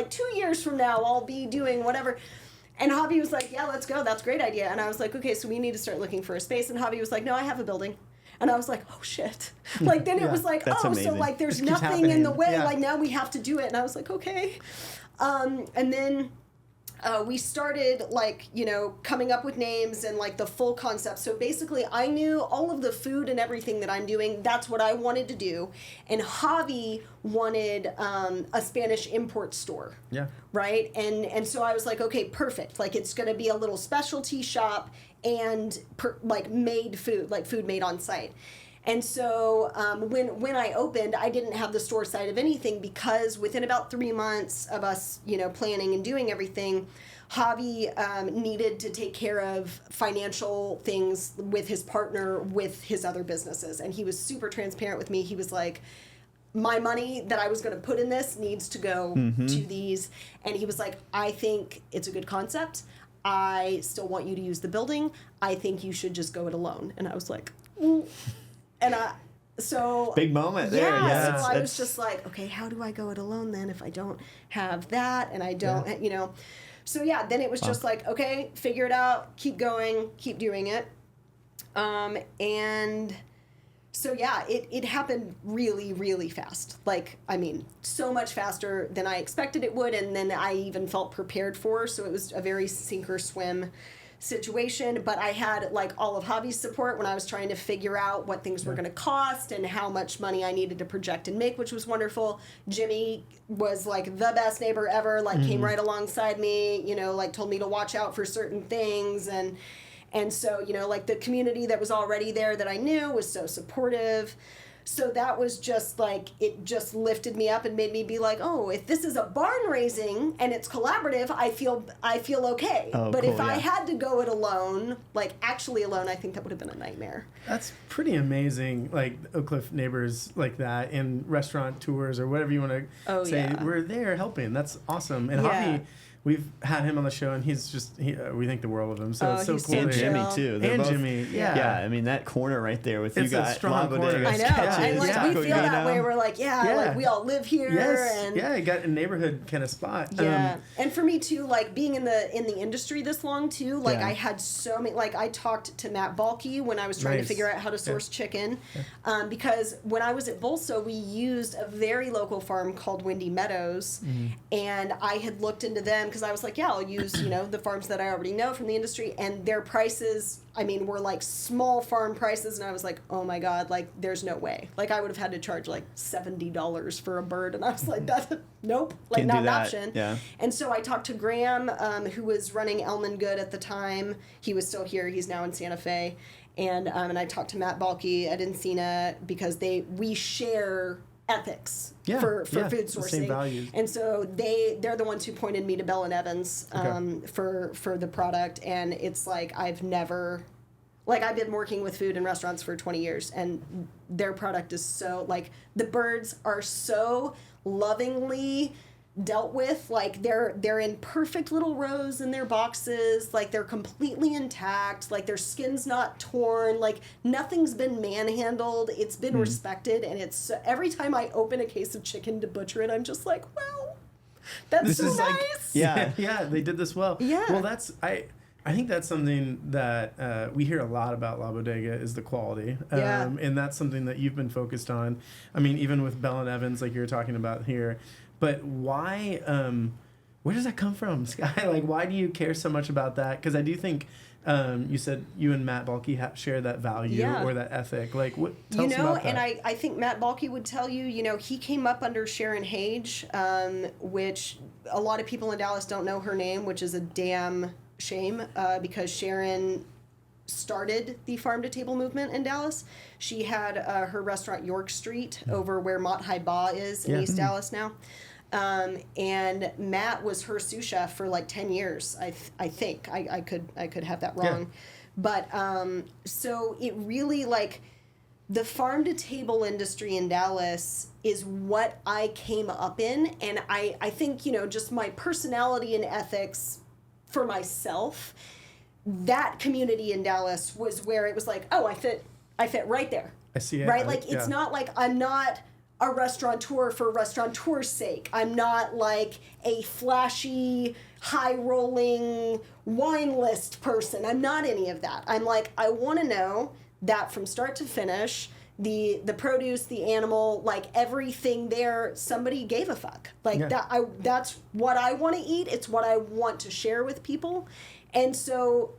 Speaker 1: 2 years from now, I'll be doing whatever. And Javi was like, yeah, let's go. That's a great idea. And I was like, okay, so we need to start looking for a space. And Javi was like, no, I have a building. And I was like, oh, shit. Like, then it was like,
Speaker 2: That's amazing.
Speaker 1: So, like, there's nothing in the way. Yeah. Like, now we have to do it. And I was like, okay. And then we started, coming up with names and, the full concept. So, basically, I knew all of the food and everything that I'm doing. That's what I wanted to do. And Javi wanted a Spanish import store. Yeah. Right? And so I was like, okay, perfect. Like, it's going to be a little specialty shop and, made food, food made on site. And so when I opened, I didn't have the store side of anything, because within about 3 months of us, planning and doing everything, Javi needed to take care of financial things with his partner, with his other businesses. And he was super transparent with me. He was like, my money that I was going to put in this needs to go to these. And he was like, I think it's a good concept. I still want you to use the building. I think you should just go it alone. And I was like, ooh. And so
Speaker 2: big moment there.
Speaker 1: Yeah. So I was just like, okay, how do I go it alone then if I don't have that and I don't, So yeah, then it was just like, okay, figure it out, keep going, keep doing it. And so yeah, it happened really, really fast. So much faster than I expected it would, and then I even felt prepared for. So it was a very sink or swim situation, but I had all of Javi's support when I was trying to figure out what things were going to cost and how much money I needed to project and make, which was wonderful. Jimmy was the best neighbor ever, came right alongside me, told me to watch out for certain things, and so, the community that was already there that I knew was so supportive. So that was just it just lifted me up and made me be like, oh, if this is a barn raising and it's collaborative, I feel okay. Oh, but cool, if I had to go it alone, actually alone, I think that would have been a nightmare.
Speaker 3: That's pretty amazing. Oak Cliff neighbors like that in restaurant tours or whatever you want to say. Yeah. We're there helping. That's awesome. And Javi, we've had him on the show, and he's just, we think the world of him. So it's so cool.
Speaker 2: And Jimmy, too. They're both,
Speaker 3: Jimmy, yeah.
Speaker 2: I mean, that corner right there with
Speaker 3: it's
Speaker 2: you guys.
Speaker 3: A strong corner.
Speaker 1: I know. And we feel that way. We're we all live here.
Speaker 3: Yes.
Speaker 1: And
Speaker 3: you got a neighborhood kind of spot.
Speaker 1: Yeah. And for me, too, being in the industry this long, too, I had so many, I talked to Matt Balke when I was trying to figure out how to source chicken. Because when I was at Bolso, we used a very local farm called Windy Meadows. And I had looked into them, because I was like, I'll use, the farms that I already know from the industry, and their prices, were small farm prices, and I was like, oh my God, there's no way. I would have had to charge $70 for a bird, and I was like, nope,
Speaker 2: Can't
Speaker 1: not
Speaker 2: do
Speaker 1: an
Speaker 2: that.
Speaker 1: option.
Speaker 2: Yeah.
Speaker 1: And so I talked to Graham, who was running Elman Good at the time. He was still here. He's now in Santa Fe. And I talked to Matt Balke at Encina, because we share ethics for food sourcing,
Speaker 3: same values.
Speaker 1: And so they're the ones who pointed me to Bell and Evans for the product. And it's I've never, I've been working with food and restaurants for 20 years, and their product is so the birds are so lovingly dealt with. They're in perfect little rows in their boxes, they're completely intact, their skin's not torn, nothing's been manhandled, it's been respected. And it's every time I open a case of chicken to butcher it, I'm just like, wow, that's so nice.
Speaker 3: Yeah, they did this well. Well, I think that's something that we hear a lot about La Bodega is the quality. And that's something that you've been focused on. I mean, even with Bell and Evans, like you were talking about here. But why where does that come from, Skye? Like, why do you care so much about that? Because I do think you said you and Matt Balke share that value or that ethic. Like, what? Tell us about that.
Speaker 1: And I think Matt Balke would tell you, he came up under Sharon Hage, which a lot of people in Dallas don't know her name, which is a damn shame because Sharon started the farm to table movement in Dallas. She had her restaurant York Street over where Mott High Ba is in East Dallas now. And Matt was her sous chef for like 10 years. I think I could have that wrong. But, so it really like the farm to table industry in Dallas is what I came up in. And I think, just my personality and ethics for myself, that community in Dallas was where it was like, oh, I fit right there.
Speaker 3: I see it.
Speaker 1: Right? Like, it's not like I'm not a restaurateur for restaurateur's sake. I'm not like a flashy, high-rolling wine list person. I'm not any of that. I'm like, I want to know that from start to finish, the produce, the animal, like everything there, somebody gave a fuck. Like that's what I want to eat. It's what I want to share with people. And so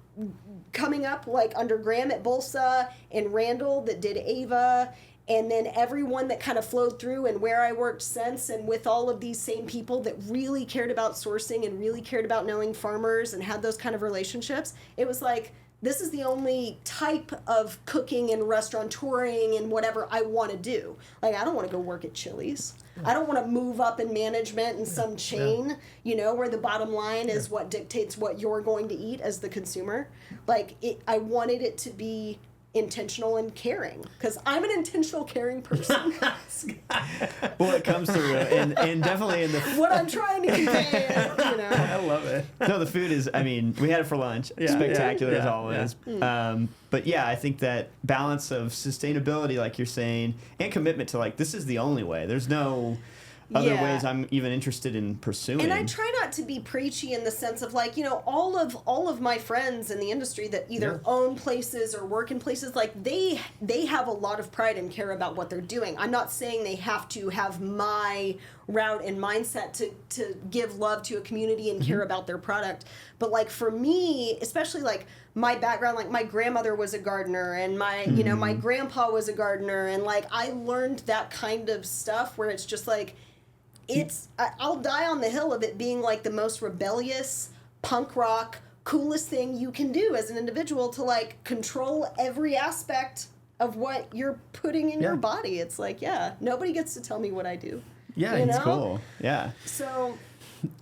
Speaker 1: coming up like under Graham at Bolsa and Randall that did Ava, and then everyone that kind of flowed through and where I worked since, and with all of these same people that really cared about sourcing and really cared about knowing farmers and had those kind of relationships, it was like, this is the only type of cooking and restaurateuring and whatever I want to do. Like, I don't want to go work at Chili's. I don't want to move up in management in some chain, where the bottom line is what dictates what you're going to eat as the consumer. Like, I wanted it to be intentional and caring, because I'm an intentional caring person.
Speaker 2: Well, it comes through, and definitely in the
Speaker 1: what I'm trying to convey.
Speaker 3: I love it.
Speaker 2: No, the food is. I mean, we had it for lunch. Spectacular as always. But yeah, I think that balance of sustainability, like you're saying, and commitment to like this is the only way. There's no other ways I'm even interested in pursuing.
Speaker 1: And I try not to be preachy in the sense of like, all of my friends in the industry that either own places or work in places, like they have a lot of pride and care about what they're doing. I'm not saying they have to have my route and mindset to give love to a community and care about their product. But like for me, especially like my background, like my grandmother was a gardener and my, my grandpa was a gardener. And like, I learned that kind of stuff where it's just like, I'll die on the hill of it being like the most rebellious, punk rock, coolest thing you can do as an individual to like control every aspect of what you're putting in your body. It's like, nobody gets to tell me what I do.
Speaker 2: Yeah, it's cool. Yeah.
Speaker 1: So,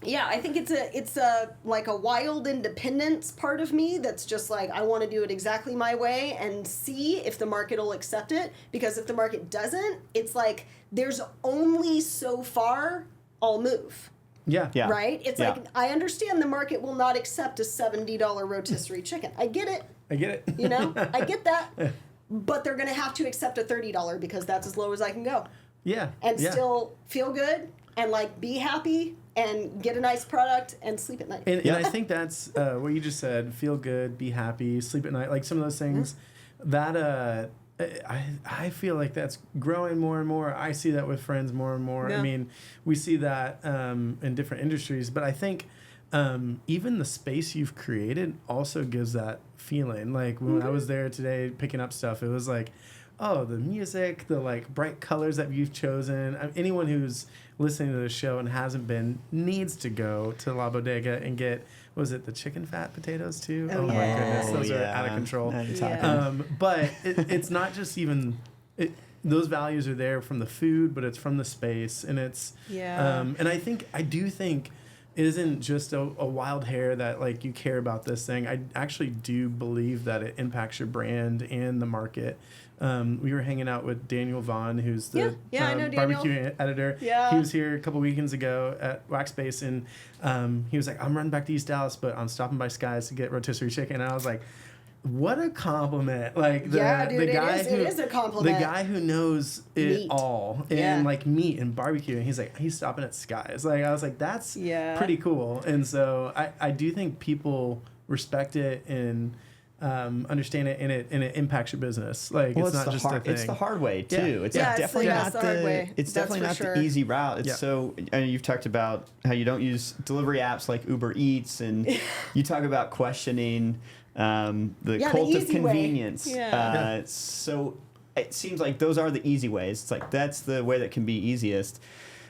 Speaker 1: I think it's a like a wild independence part of me that's just like, I want to do it exactly my way and see if the market will accept it. Because if the market doesn't, it's like, there's only so far I'll move.
Speaker 3: Yeah.
Speaker 1: Right? It's like, I understand the market will not accept a $70 rotisserie chicken. I get it.
Speaker 3: I get it.
Speaker 1: I get that. But they're going to have to accept a $30 because that's as low as I can go.
Speaker 3: Yeah.
Speaker 1: And still feel good and like be happy and get a nice product and sleep at night.
Speaker 3: And I think that's what you just said, feel good, be happy, sleep at night, like some of those things that I feel like that's growing more and more. I see that with friends more and more. I mean, we see that in different industries, but I think even the space you've created also gives that feeling. Like when I was there today picking up stuff, it was like, oh, the music, the like bright colors that you've chosen. Anyone who's listening to the show and hasn't been needs to go to La Bodega and get, was it the chicken fat potatoes too? Oh my goodness, those are out of control. But it's not just even those values are there from the food, but it's from the space, and it's and I do think it isn't just a wild hair that like you care about this thing. I actually do believe that it impacts your brand and the market. We were hanging out with Daniel Vaughn, who's the
Speaker 1: I know
Speaker 3: barbecue editor.
Speaker 1: Yeah.
Speaker 3: He was here a couple weekends ago at Wax Space, and he was like, I'm running back to East Dallas, but I'm stopping by Skye's to get rotisserie chicken. And I was like, what a compliment. Like the guy
Speaker 1: it is a compliment.
Speaker 3: The guy who knows it all and like meat and barbecue, and he's stopping at Skye's. Like I was like, that's pretty cool. And so I do think people respect it, and understand it and it impacts your business. Like
Speaker 2: Well,
Speaker 3: it's not just a thing.
Speaker 2: It's the hard way too.
Speaker 3: Yeah.
Speaker 2: It's
Speaker 1: Yeah,
Speaker 2: definitely
Speaker 1: it's
Speaker 2: not
Speaker 1: the hard way.
Speaker 2: It's
Speaker 1: That's
Speaker 2: definitely
Speaker 1: for
Speaker 2: not
Speaker 1: sure.
Speaker 2: the easy route. It's
Speaker 3: Yeah.
Speaker 2: so. And you've talked about how you don't use delivery apps like Uber Eats, and you talk about questioning the cult of
Speaker 1: easy way.
Speaker 2: convenience.
Speaker 1: Yeah.
Speaker 2: So it seems like those are the easy ways. It's like that's the way that can be easiest.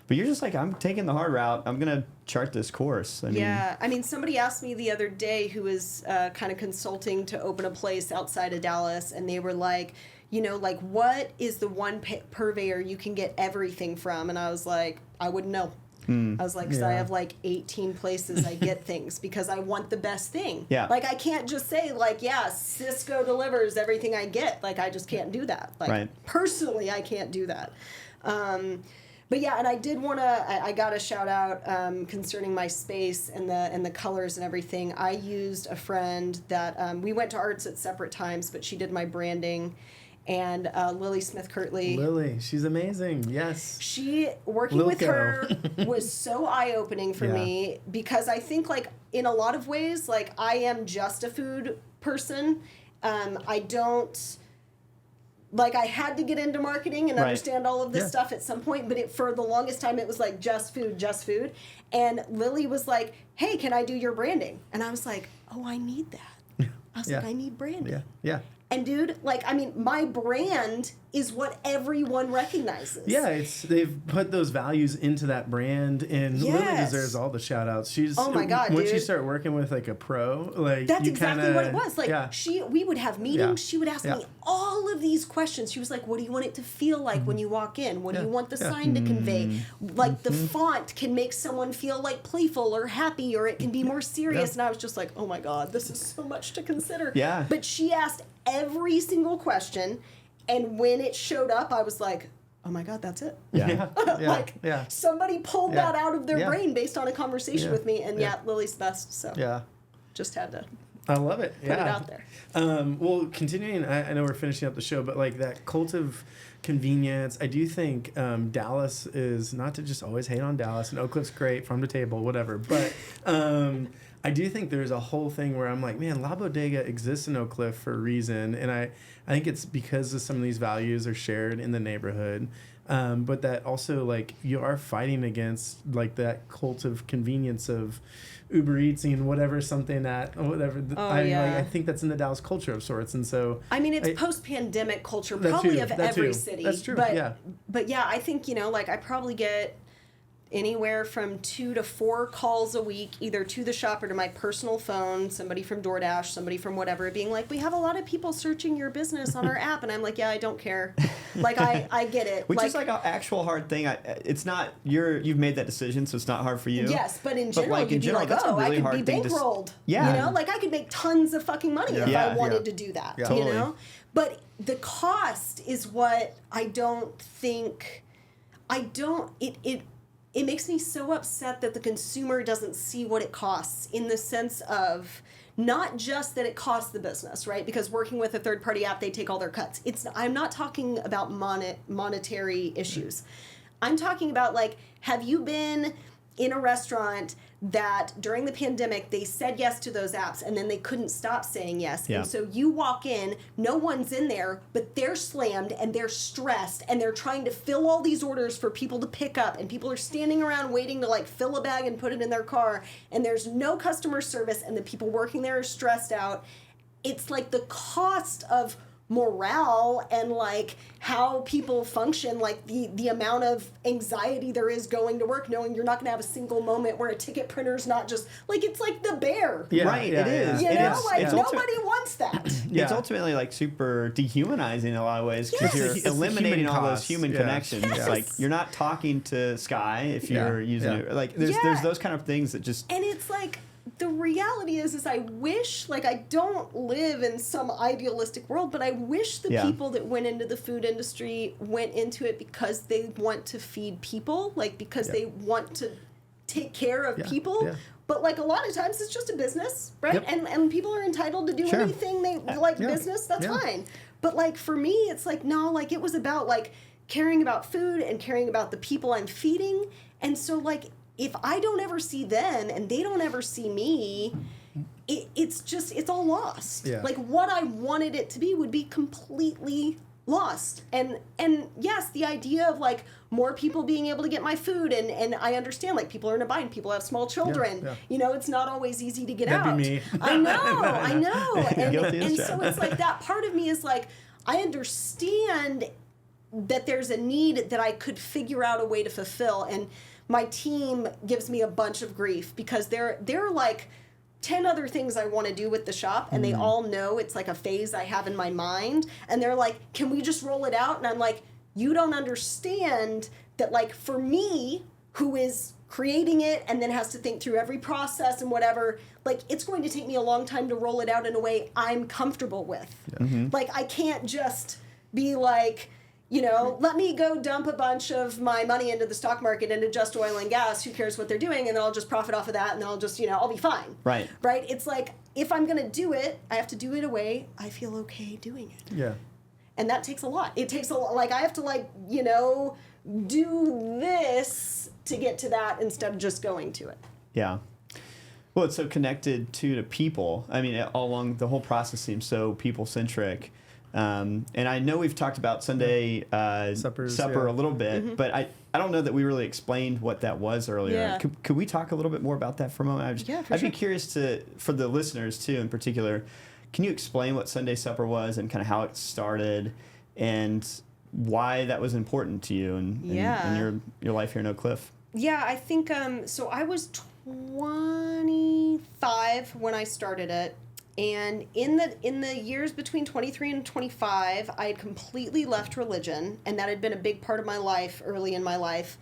Speaker 2: But you're just like, I'm taking the hard route. I'm going to chart this course.
Speaker 1: I mean, somebody asked me the other day who was kind of consulting to open a place outside of Dallas, and they were like, like, what is the one purveyor you can get everything from? And I was like, I wouldn't know. I was like, because I have like 18 places I get things because I want the best thing.
Speaker 2: Yeah.
Speaker 1: Like, I can't just say, like, yeah, Cisco delivers everything I get. Like, I just can't do that. Like,
Speaker 2: Right.
Speaker 1: personally, I can't do that. But yeah, and I did want to. I got a shout out concerning my space and the colors and everything. I used a friend that we went to arts at separate times, but she did my branding, and Lily Smith Kirtley.
Speaker 3: Lily, she's amazing. Yes.
Speaker 1: She working with her was so eye opening for
Speaker 3: Yeah.
Speaker 1: me because I think like in a lot of ways like I am just a food person. I don't. Like, I had to get into marketing and
Speaker 2: Right.
Speaker 1: understand all of this
Speaker 3: Yeah.
Speaker 1: stuff at some point, but for the longest time, it was like just food, just food. And Lily was like, hey, can I do your branding? And I was like, oh, I need that. I was
Speaker 3: Yeah.
Speaker 1: like, I need branding.
Speaker 3: Yeah. Yeah.
Speaker 1: And dude, like, I mean, my brand is what everyone recognizes.
Speaker 3: Yeah, they've put those values into that brand, and Lily
Speaker 1: Yes.
Speaker 3: deserves all the shout outs. She's
Speaker 1: Oh my God,
Speaker 3: once you
Speaker 1: dude.
Speaker 3: start working with like a pro, like
Speaker 1: That's
Speaker 3: you
Speaker 1: exactly
Speaker 3: kinda,
Speaker 1: what it was. Like
Speaker 3: yeah.
Speaker 1: we would have meetings.
Speaker 3: Yeah.
Speaker 1: She would ask
Speaker 3: Yeah.
Speaker 1: me all of these questions. She was like, "What do you want it to feel like when you walk in? What do
Speaker 3: Yeah.
Speaker 1: you want the
Speaker 3: Yeah.
Speaker 1: sign to convey? Like the font can make someone feel like playful or happy, or it can be more serious."
Speaker 3: Yeah.
Speaker 1: And I was just like, "Oh my God, this is so much to consider."
Speaker 2: Yeah.
Speaker 1: But she asked every single question, and when it showed up, I was like, "Oh my God, that's it."
Speaker 2: Yeah.
Speaker 3: Yeah.
Speaker 1: Like
Speaker 3: yeah.
Speaker 1: somebody pulled
Speaker 3: Yeah.
Speaker 1: that out of their
Speaker 3: Yeah.
Speaker 1: brain based on a conversation
Speaker 3: Yeah.
Speaker 1: with me, and
Speaker 3: Yeah.
Speaker 1: Lily's best. So
Speaker 3: Yeah.
Speaker 1: just had to
Speaker 3: I love it.
Speaker 1: put
Speaker 3: Yeah.
Speaker 1: it out there.
Speaker 3: Well, continuing, I know we're finishing up the show, but like that cult of convenience, I do think Dallas is, not to just always hate on Dallas, and Oak Cliff's great, farm to table, whatever, but I do think there's a whole thing where I'm like, man, La Bodega exists in Oak Cliff for a reason, and I think it's because of some of these values are shared in the neighborhood. But that also, like, you are fighting against like that cult of convenience of Uber Eats and whatever, something that whatever. I think that's in the Dallas culture of sorts, and so
Speaker 1: I mean, it's post-pandemic culture,
Speaker 3: That
Speaker 1: probably
Speaker 3: too,
Speaker 1: of
Speaker 3: that
Speaker 1: every
Speaker 3: too.
Speaker 1: city.
Speaker 3: That's true,
Speaker 1: But,
Speaker 3: yeah.
Speaker 1: But yeah, I think, like I probably get anywhere from 2 to 4 calls a week, either to the shop or to my personal phone, somebody from DoorDash, somebody from whatever, being like, we have a lot of people searching your business on our app. And I'm like, yeah, I don't care. Like, I get it.
Speaker 2: Which is like an actual hard thing. It's not, you've made that decision, so it's not hard for you.
Speaker 1: Yes, but in general,
Speaker 2: like,
Speaker 1: you'd be like,
Speaker 2: that's a
Speaker 1: oh,
Speaker 2: really
Speaker 1: I could
Speaker 2: hard
Speaker 1: be
Speaker 2: thing to
Speaker 1: bankrolled.
Speaker 2: Yeah.
Speaker 1: Like I could make tons of fucking money if
Speaker 2: Yeah.
Speaker 1: I wanted
Speaker 3: Yeah.
Speaker 1: to do that.
Speaker 3: Yeah.
Speaker 2: Totally.
Speaker 1: But the cost is what I don't think. It makes me so upset that the consumer doesn't see what it costs, in the sense of not just that it costs the business, right? Because working with a third-party app, they take all their cuts. I'm not talking about monetary issues. I'm talking about, like, have you been in a restaurant that during the pandemic they said yes to those apps and then they couldn't stop saying yes?
Speaker 2: Yeah.
Speaker 1: And so you walk in, no one's in there, but they're slammed and they're stressed and they're trying to fill all these orders for people to pick up, and people are standing around waiting to like fill a bag and put it in their car, and there's no customer service and the people working there are stressed out. It's like the cost of morale and like how people function, like the amount of anxiety there is going to work knowing you're not going to have a single moment where a ticket printer's not just like, it's like the bear.
Speaker 3: Yeah,
Speaker 2: Right,
Speaker 3: yeah,
Speaker 2: it is.
Speaker 1: You
Speaker 2: It
Speaker 1: know,
Speaker 2: is.
Speaker 1: like
Speaker 2: It's
Speaker 1: nobody wants that.
Speaker 3: Yeah.
Speaker 2: It's ultimately like super dehumanizing in a lot of ways, because
Speaker 1: Yes.
Speaker 2: you're
Speaker 3: It's the
Speaker 2: eliminating
Speaker 3: human
Speaker 2: all those
Speaker 3: cost.
Speaker 2: human
Speaker 3: Yeah.
Speaker 2: connections.
Speaker 3: Yes.
Speaker 2: Like, you're not talking to Skye if
Speaker 3: Yeah.
Speaker 2: you're using
Speaker 3: Yeah.
Speaker 2: it. Like, there's
Speaker 1: Yeah.
Speaker 2: those kind of things that just
Speaker 1: And it's like, the reality is I wish, like, I don't live in some idealistic world, but I wish the
Speaker 2: Yeah.
Speaker 1: people that went into the food industry went into it because they want to feed people, like, because
Speaker 3: Yeah.
Speaker 1: they want to take care of
Speaker 3: Yeah.
Speaker 1: people.
Speaker 3: Yeah.
Speaker 1: But, like, a lot of times it's just a business, right?
Speaker 3: Yep.
Speaker 1: And people are entitled to do
Speaker 2: Sure.
Speaker 1: anything they like.
Speaker 3: Yeah.
Speaker 1: Business, that's
Speaker 3: Yeah.
Speaker 1: fine. But, like, for me, it's like, no, like, it was about, like, caring about food and caring about the people I'm feeding. And so, like, if I don't ever see them and they don't ever see me, it's all lost.
Speaker 3: Yeah.
Speaker 1: Like what I wanted it to be would be completely lost. And yes, the idea of like more people being able to get my food, and I understand like people are in a bind, people have small children.
Speaker 3: Yeah.
Speaker 1: You know, it's not always easy to get
Speaker 3: That'd
Speaker 1: out.
Speaker 3: be me.
Speaker 1: I know.
Speaker 2: Guilty as
Speaker 1: And so
Speaker 2: charged.
Speaker 1: it's like that part of me is like, I understand that there's a need that I could figure out a way to fulfill. And my team gives me a bunch of grief because there are like 10 other things I want to do with the shop, and they all know it's like a phase I have in my mind, and they're like, can we just roll it out? And I'm like, you don't understand that, like, for me, who is creating it and then has to think through every process and whatever, like, it's going to take me a long time to roll it out in a way I'm comfortable with. Like, I can't just be like, you know, let me go dump a bunch of my money into the stock market and adjust oil and gas. Who cares what they're doing? And then I'll just profit off of that, and then I'll just, you know, I'll be fine.
Speaker 2: Right.
Speaker 1: Right? It's like, if I'm going to do it, I have to do it a way I feel okay doing it.
Speaker 3: Yeah.
Speaker 1: And that takes a lot. It takes a lot. Like, I have to, like, you know, do this to get to that instead of just going to it.
Speaker 2: Yeah. Well, it's so connected to people. I mean, all along the whole process seems so people-centric. And I know we've talked about Sunday supper a little bit, but I don't know that we really explained what that was earlier.
Speaker 1: Yeah.
Speaker 2: Could we talk a little bit more about that for a moment? I'd be curious for the listeners too, in particular. Can you explain what Sunday supper was and kind of how it started and why that was important to you and your life here in Oak Cliff?
Speaker 1: Yeah, I think so. I was 25 when I started it. And in the years between 23 and 25, I had completely left religion, and that had been a big part of my life early in my life.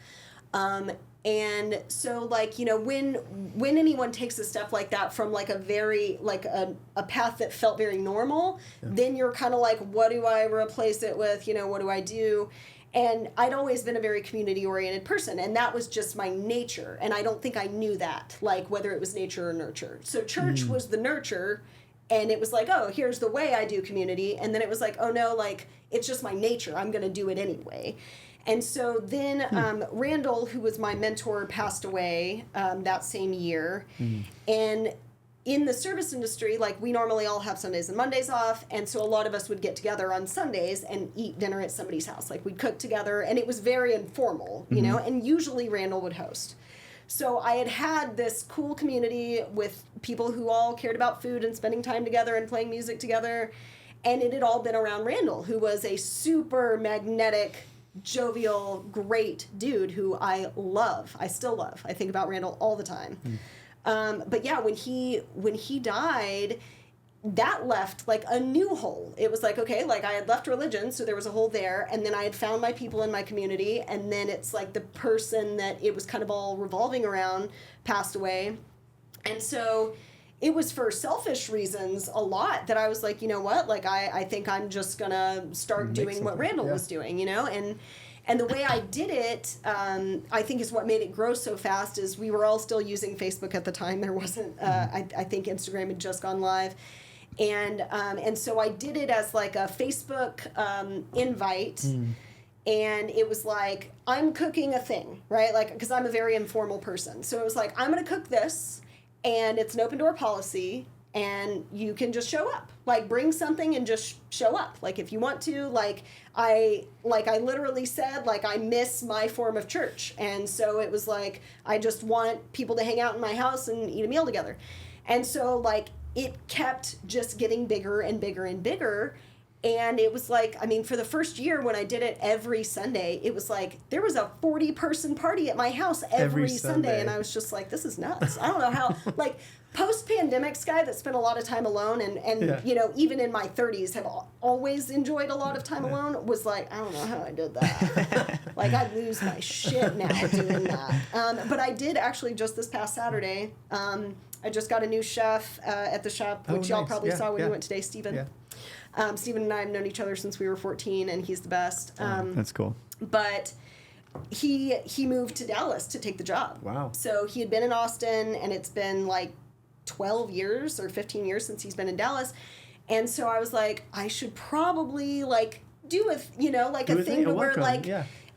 Speaker 1: And so, like, you know, when anyone takes a step like that from like a very like a path that felt very normal, then you're kind of like, what do I replace it with? You know, what do I do? And I'd always been a very community-oriented person, and that was just my nature. And I don't think I knew that, like, whether it was nature or nurture. So church was the nurture, and it was like, oh, here's the way I do community. And then it was like, oh, no, like, it's just my nature. I'm going to do it anyway. And so then Randall, who was my mentor, passed away that same year. And in the service industry, like, we normally all have Sundays and Mondays off, and so a lot of us would get together on Sundays and eat dinner at somebody's house. Like, we'd cook together, and it was very informal, you know, and usually Randall would host. So I had this cool community with people who all cared about food and spending time together and playing music together, and it had all been around Randall, who was a super magnetic, jovial, great dude who I love. I still love. I think about Randall all the time. But yeah, when he died, that left like a new hole. It was like, okay, like I had left religion, so there was a hole there, and then I had found my people in my community, and then it's like the person that it was kind of all revolving around passed away. And so it was for selfish reasons a lot that I was like, you know what, like I think I'm just gonna start doing what Randall was doing, you know, and the way I did it, I think is what made it grow so fast. Is we were all still using Facebook at the time. There wasn't, I think Instagram had just gone live. And so I did it as like a Facebook invite. And it was like, I'm cooking a thing, right? Like, because I'm a very informal person. So it was like, I'm going to cook this, and it's an open door policy, and you can just show up. Like, bring something and just show up. Like, if you want to, I literally said, like, I miss my form of church. And so it was like, I just want people to hang out in my house and eat a meal together. And so, like, it kept just getting bigger and bigger and bigger. And it was like, I mean, for the first year when I did it every Sunday, it was like, there was a 40-person party at my house every Sunday. And I was just like, this is nuts. I don't know how, like, post-pandemic Skye that spent a lot of time alone and you know, even in my 30s have always enjoyed a lot of time alone, was like, I don't know how I did that. Like, I'd lose my shit now doing that. But I did actually just this past Saturday, I just got a new chef at the shop, which y'all probably saw when you went today, Stephen. Stephen and I have known each other since we were 14, and he's the best.
Speaker 2: That's cool.
Speaker 1: But he moved to Dallas to take the job.
Speaker 3: Wow.
Speaker 1: So he had been in Austin, and it's been like 12 years or 15 years since he's been in Dallas. And so I was like, I should probably like do a thing where like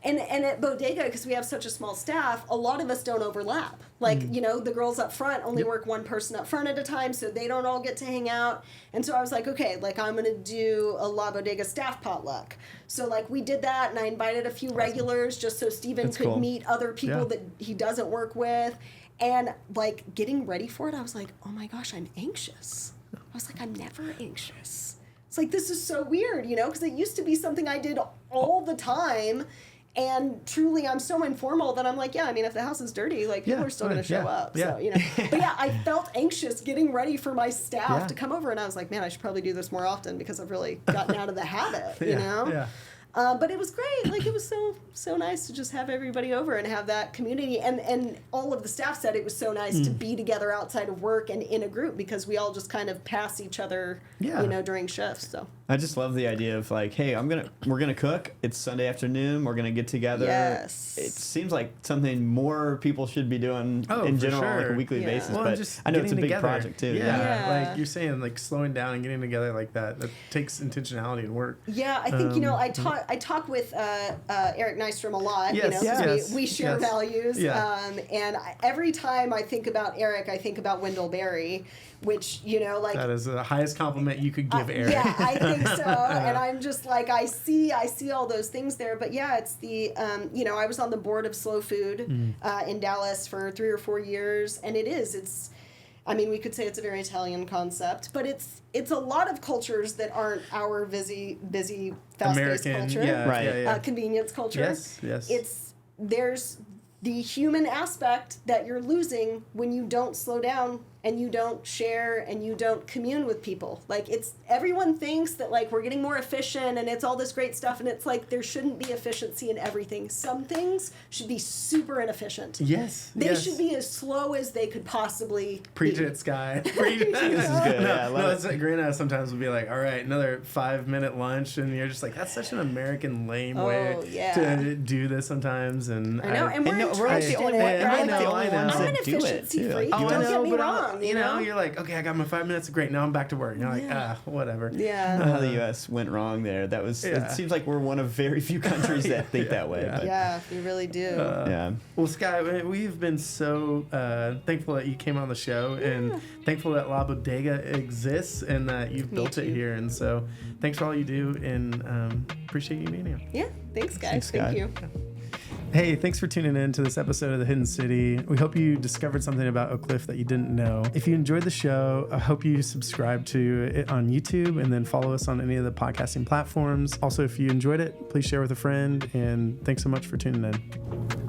Speaker 1: and at Bodega, because we have such a small staff, a lot of us don't overlap. Like, you know, the girls up front only work one person up front at a time, so they don't all get to hang out. And so I was like, okay, like I'm going to do a La Bodega staff potluck. So like we did that, and I invited a few regulars just so Steven could meet other people that he doesn't work with. And like getting ready for it, I was like, oh my gosh, I'm anxious. I was like, I'm never anxious. It's like, this is so weird, you know, because it used to be something I did all the time. And truly, I'm so informal that I'm like, yeah, I mean, if the house is dirty, like, people are still going to show up.
Speaker 3: Yeah.
Speaker 1: So, you know. But yeah, I felt anxious getting ready for my staff to come over. And I was like, man, I should probably do this more often because I've really gotten out of the habit, you know?
Speaker 3: Yeah.
Speaker 1: But it was great. Like, it was so nice to just have everybody over and have that community. And all of the staff said it was so nice to be together outside of work and in a group because we all just kind of pass each other, you know, during shifts. So
Speaker 2: I just love the idea of like, hey, we're gonna cook. It's Sunday afternoon. We're gonna get together.
Speaker 1: Yes.
Speaker 2: It seems like something more people should be doing in general, on like a weekly basis.
Speaker 3: Well,
Speaker 2: but
Speaker 3: just
Speaker 2: I know it's a big
Speaker 3: together.
Speaker 2: project too.
Speaker 3: Yeah. Like you're saying, like slowing down and getting together like that takes intentionality and work.
Speaker 1: Yeah, I think, you know, I talk with Eric Nystrom a lot, you know, because we share values. And every time I think about Eric, I think about Wendell Berry, which, you know, like...
Speaker 3: That is the highest compliment you could give Eric.
Speaker 1: Yeah, I think so. And I'm just like, I see all those things there. But yeah, it's the, you know, I was on the board of Slow Food in Dallas for 3 or 4 years. And it's, I mean, we could say it's a very Italian concept, but it's a lot of cultures that aren't our busy, fast-paced culture. Convenience culture.
Speaker 3: Yes.
Speaker 1: There's the human aspect that you're losing when you don't slow down and you don't share and you don't commune with people. Like, everyone thinks that like we're getting more efficient and it's all this great stuff, and it's like there shouldn't be efficiency in everything. Some things should be super inefficient.
Speaker 3: Yes.
Speaker 1: They should be as slow as they could possibly
Speaker 3: Preach
Speaker 1: be.
Speaker 3: it, Skye. Preach it.
Speaker 2: This is good.
Speaker 3: No, it's like Grant sometimes will be like, all right, another 5-minute lunch, and you're just like, that's such an American lame way to do this sometimes. And
Speaker 1: I know, and we're
Speaker 2: like the only ones
Speaker 1: I'm an
Speaker 2: that do it
Speaker 1: efficiency
Speaker 2: too.
Speaker 1: freak.
Speaker 2: Like,
Speaker 1: Don't get me
Speaker 3: but
Speaker 1: wrong.
Speaker 3: You know, you're like, okay, I got my 5 minutes. Great, now I'm back to work. And you're like, whatever.
Speaker 1: Yeah.
Speaker 2: I don't know how the U.S. went wrong there. That was. It seems like we're one of very few countries that think that way. But.
Speaker 1: Yeah, we really do.
Speaker 3: Well, Skye, we've been so thankful that you came on the show, and thankful that La Bodega exists and that you've built it here. And so, thanks for all you do, and appreciate you being here.
Speaker 1: Yeah, thanks, guys. Thank you.
Speaker 3: Hey, thanks for tuning in to this episode of The Hidden City. We hope you discovered something about Oak Cliff that you didn't know. If you enjoyed the show, I hope you subscribe to it on YouTube and then follow us on any of the podcasting platforms. Also, if you enjoyed it, please share with a friend, and thanks so much for tuning in.